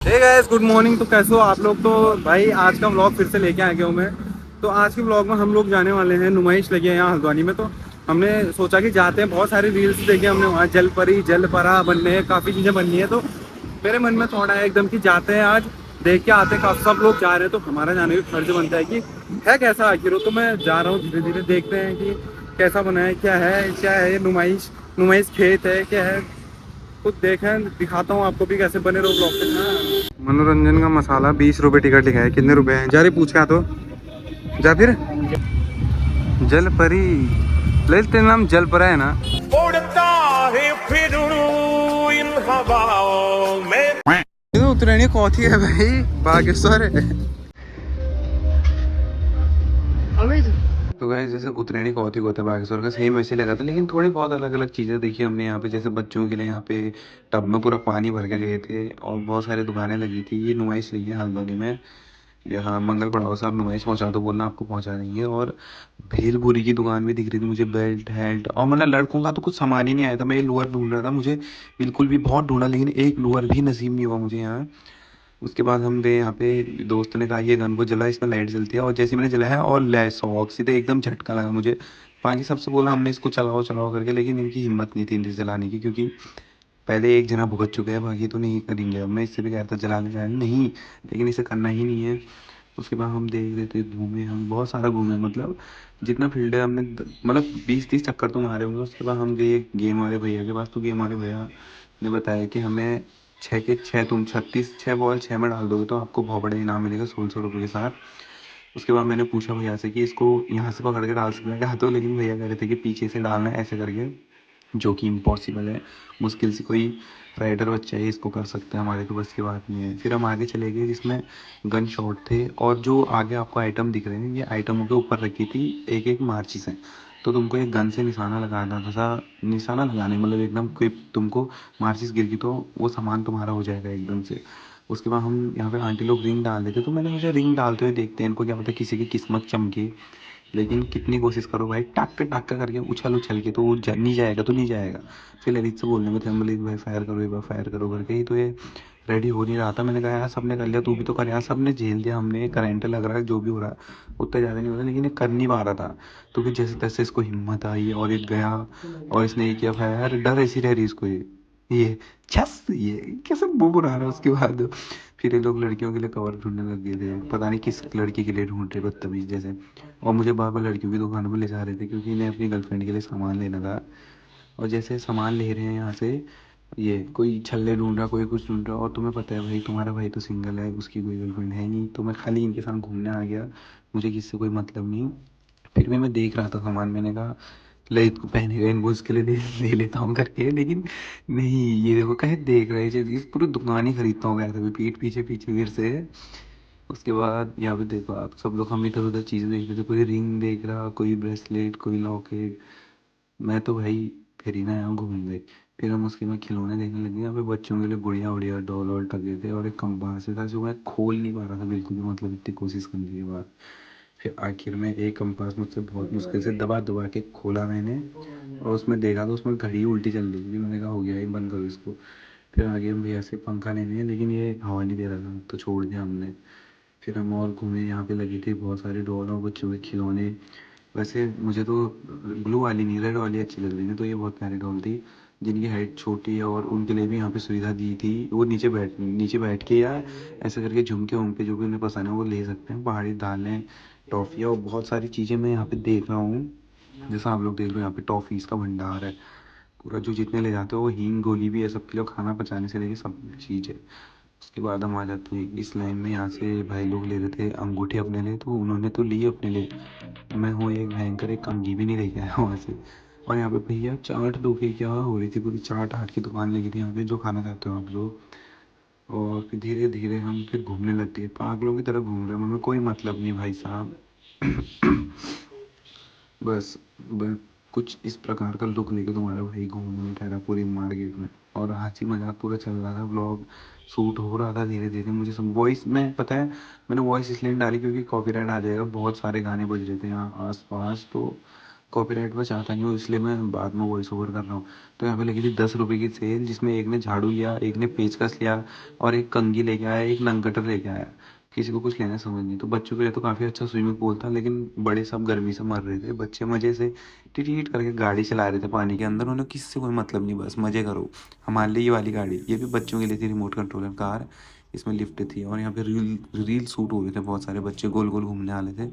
Hey guys, good morning. तो कैसे हो आप लोग? तो भाई आज का व्लॉग फिर से लेके आ गया हूँ मैं। तो आज के व्लॉग में हम लोग जाने वाले हैं, नुमाइश लगी है यहाँ हल्द्वानी में। तो हमने सोचा कि जाते हैं, बहुत सारी रील्स देखे हमने, वहाँ जलपरी जलपरा बनने हैं, काफ़ी चीज़ें बननी है। तो मेरे मन में थोड़ा है एकदम कि जाते हैं आज, देख के आते हैं। काफ़ी सब लोग जा रहे हैं तो हमारा जाने का फर्ज बनता है कि है कैसा आखिर हो। तो मैं जा रहा हूँ, धीरे धीरे देखते हैं कि कैसा बना है, क्या है ये नुमाइश। नुमाइश खेत है क्या है, कुछ देखें, दिखाता हूँ आपको भी कैसे बने रहो ब्लॉग पे। मनोरंजन का मसाला 20 रुपये टिकट लिखा है, कितने रुपए हैं? जा रही पूछ के आ तो जा फिर। जल परी ललित, तेरा नाम जल परा है ना? उड़ता है फिरूं इन हवाओं में। ये तो उतरनी कौथी है भाई, बागेश्वर है। तो गाइस, जैसे उतरेणी कौथी होता है बागेश्वर का, सेम वैसे लगा था, लेकिन थोड़ी बहुत अलग अलग चीज़ें देखी हमने यहाँ पे। जैसे बच्चों के लिए यहाँ पे टब में पूरा पानी भर के गए थे, और बहुत सारी दुकानें लगी थी। ये नुमाइश लगी है हल्द्वानी में। यहाँ मंगल पड़ाव साहब नुमाइश पहुँचा दो, बोलना आपको पहुँचा देंगे। और भेलपुरी की दुकान भी दिख रही थी मुझे, बेल्ट हेल्ट, और मतलब लड़कों का तो कुछ सामान ही नहीं आया था। मैं ये लोअर ढूंढ रहा था, मुझे बिल्कुल भी बहुत ढूंढा, लेकिन एक लोअर भी नसीब नहीं हुआ मुझे यहाँ। उसके बाद हम गए यहाँ पे, दोस्त ने कहा ये गन को जला, इसमें लाइट जलती है। और जैसे मैंने जलाया और शौक सीधे एकदम झटका लगा मुझे। बाकी सबसे बोला हमने इसको चलाओ चलाओ करके, लेकिन इनकी हिम्मत नहीं थी इसे जलाने की, क्योंकि पहले एक जना भुगत चुके हैं, बाकी तो नहीं करेंगे। अब मैं इससे भी कहता जलाने जाने नहीं, लेकिन इसे करना ही नहीं है। उसके बाद हम देख रहे थे, घूमे, हम बहुत सारा घूमे, मतलब जितना फील्ड है हमने मतलब 20-30 चक्कर तो मारे होंगे। उसके बाद हम गए गेम वाले भैया के पास। तो गेम वाले भैया ने बताया कि हमें छः के छः, तुम 36 6 बॉल 6 में डाल दोगे तो आपको बहुत बड़ा इनाम मिलेगा 1600 रुपये के साथ। उसके बाद मैंने पूछा भैया से कि इसको यहाँ से पकड़ के डाल सकते हैं क्या? तो लेकिन भैया कह रहे थे कि पीछे से डालना है ऐसे करके, जो कि इम्पॉसिबल है। मुश्किल से कोई राइडर बच्चा ही इसको कर सकता है, हमारे तो बस की बात नहीं है। फिर हम आगे चले गए, जिसमें गन शॉट थे, और जो आगे आपको आइटम दिख रहे हैं, ये आइटमों के ऊपर रखी थी एक एक माचिस है। तो तुमको एक गन से निशाना लगाना था, निशाना लगाने मतलब एकदम कोई तुमको माचिस गिर गई तो वो सामान तुम्हारा हो जाएगा एकदम से। उसके बाद हम यहाँ पे आंटी लोग रिंग डाल देते, तो मैंने सोचा रिंग डालते हुए देखते हैं इनको, क्या पता किसी की किस्मत चमके। लेकिन कितनी कोशिश करो भाई, टाक करके उछल उछल के तो वो नहीं जाएगा तो नहीं जाएगा। फिर ललित से बोलने में थे, हम ललित भाई फायर करो एक बार, फायर करो करके ही तो ये रेडी हो नहीं रहा था। मैंने कहा यार सबने कर लिया, तू भी तो कर यार। सबने झेल दिया, हमने करंट लग रहा है जो भी हो रहा है, उतना ज़्यादा नहीं हो रहा, लेकिन ये कर नहीं पा रहा था। तो फिर जैसे तैसे इसको हिम्मत आई और ये गया, और इसने ये किया फायर। डर ऐसी रह रही इसको, ये छस, ये कैसे मुंह बना रहा है। उसके बाद फिर ये लोग लड़कियों के लिए कवर ढूंढने लग गए थे, पता नहीं किस लड़की के लिए ढूंढ रहे बदतमीज जैसे। और मुझे बार बार लड़कियों की दुकान में ले जा रहे थे, क्योंकि इन्हें अपनी गर्लफ्रेंड के लिए सामान लेना था। और जैसे सामान ले रहे हैं यहाँ से, ये कोई छल्ले ढूंढ रहा, कोई कुछ ढूंढ रहा। और तुम्हें पता है भाई, तुम्हारा भाई तो सिंगल है, उसकी कोई गर्लफ्रेंड है नहीं, तो मैं खाली इनके साथ घूमने आ गया, मुझे किससे कोई मतलब नहीं। फिर भी मैं देख रहा था सामान, मैंने कहा ललित को पहनेगा इनको, उसके लिए ले लेता हूँ करके, लेकिन नहीं, ये देखो कहे देख रहे थे, इस पूरी दुकान ही खरीदता हूँ ऐसे भी, पीठ पीछे पीछे फिर से। उसके बाद यहाँ पे देखो आप सब लोग, हम इधर उधर चीज़ें देख रहे थे, कोई रिंग देख रहा, कोई ब्रेसलेट, कोई लॉकेट। मैं तो भाई फिर ही ना यहाँ घूम गए। फिर हम उसके बाद खिलौने देखने लगे, यहाँ पे बच्चों के लिए बढ़िया बढ़िया डॉल वॉल टंगे थे, और एक कंपास था जो मैं खोल नहीं पा रहा था बिल्कुल भी, मतलब इतनी कोशिश करने के बाद। फिर आखिर में एक कंपास मुझसे बहुत मुश्किल से दबा दबा के खोला मैंने, और उसमें देखा तो उसमें घड़ी उल्टी चल रही थी। मैंने कहा हो गया, ये बंद करो इसको। फिर आगे हम भैया से पंखा लेने हैं, लेकिन ये हवा नहीं दे रहा था, तो छोड़ दिया हमने। फिर हम और घूमे, यहाँ पे लगी थी बहुत सारी डॉल और बच्चों के खिलौने। वैसे मुझे तो ब्लू वाली नहीं, रेड वाली अच्छी लग रही थी, तो ये बहुत प्यारी डॉल थी, जिनकी हाइट छोटी है। और उनके लिए भी यहाँ पे सुविधा दी थी, वो नीचे बैठ के या ऐसे करके झुमके उमके जो भी उन्हें पसंद है वो ले सकते हैं। पहाड़ी दालें, टॉफ़ियाँ और बहुत सारी चीज़ें मैं यहाँ पे देख रहा हूँ। जैसा आप लोग देख रहे हो, यहाँ पे टॉफ़ीज़ का भंडार है पूरा, जो जितने ले जाते हो। वो हींग गोली भी है सबके लिए, खाना पचाने से लेके सब चीज़ है। उसके बाद हम आ जाते हैं इस लाइन में, यहाँ से भाई लोग ले रहे थे अंगूठी अपने लिए, तो उन्होंने तो ली अपने लिए। मैं हूँ एक भयंकर, एक कंघी भी नहीं लेके आया वहाँ से। और यहाँ पे भैया चाट दो के क्या हो रही थी, पूरी चाट आट की दुकान लगी थी यहाँ पे, जो खाना चाहते हो आप लोग। और फिर धीरे धीरे हम फिर घूमने लगते हैं, पागलों की तरह घूम रहे हैं, हमें कोई मतलब नहीं भाई साहब। बस कुछ इस प्रकार का लुक लेके तुम्हारा भाई घूम ठहरा पूरी मार्केट में, और हंसी मजाक पूरा चल रहा था, ब्लॉग शूट हो रहा था धीरे धीरे। मुझे सब वॉइस में पता है, मैंने वॉइस इसलिए नहीं डाली क्योंकि कॉपीराइट आ जाएगा, बहुत सारे गाने बज रहे थे यहाँ आस पास, तो कॉपीराइट पर चाहता नहीं हूँ, इसलिए मैं बाद में वॉइस ओवर कर रहा हूँ। तो यहाँ पे लगी थी 10 रुपये की सेल, जिसमें एक ने झाड़ू लिया, एक ने पेचकस लिया और एक कंघी लेके आया, एक नंग कटर लेके आया। किसी को कुछ लेना समझ नहीं। तो बच्चों के लिए तो काफ़ी अच्छा स्विमिंग पूल था, लेकिन बड़े सब गर्मी से मर रहे थे। बच्चे मज़े से टिट करके गाड़ी चला रहे थे पानी के अंदर, उन्हें किसी से कोई मतलब नहीं, बस मज़े करो। हमारे लिए ये वाली गाड़ी, ये भी बच्चों के लिए थी, रिमोट कंट्रोलर कार। इसमें लिफ्ट थी और यहाँ पे रील रील शूट हो रहे थे, बहुत सारे बच्चे गोल गोल घूमने वाले थे।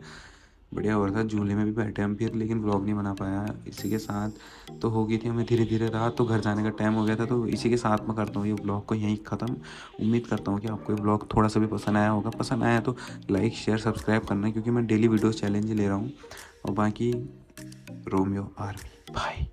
बढ़िया हो रहा था, झूले में भी बैठे हम फिर, लेकिन व्लॉग नहीं बना पाया। इसी के साथ तो हो गई थी हमें धीरे धीरे रात, तो घर जाने का टाइम हो गया था। तो इसी के साथ मैं करता हूँ ये व्लॉग को यहीं ख़त्म। उम्मीद करता हूँ कि आपको ये व्लॉग थोड़ा सा भी पसंद आया होगा। पसंद आया तो लाइक शेयर सब्सक्राइब करना, क्योंकि मैं डेली वीडियोज़ चैलेंज ले रहा हूँ। और बाकी रोमियो आर्मी, बाय।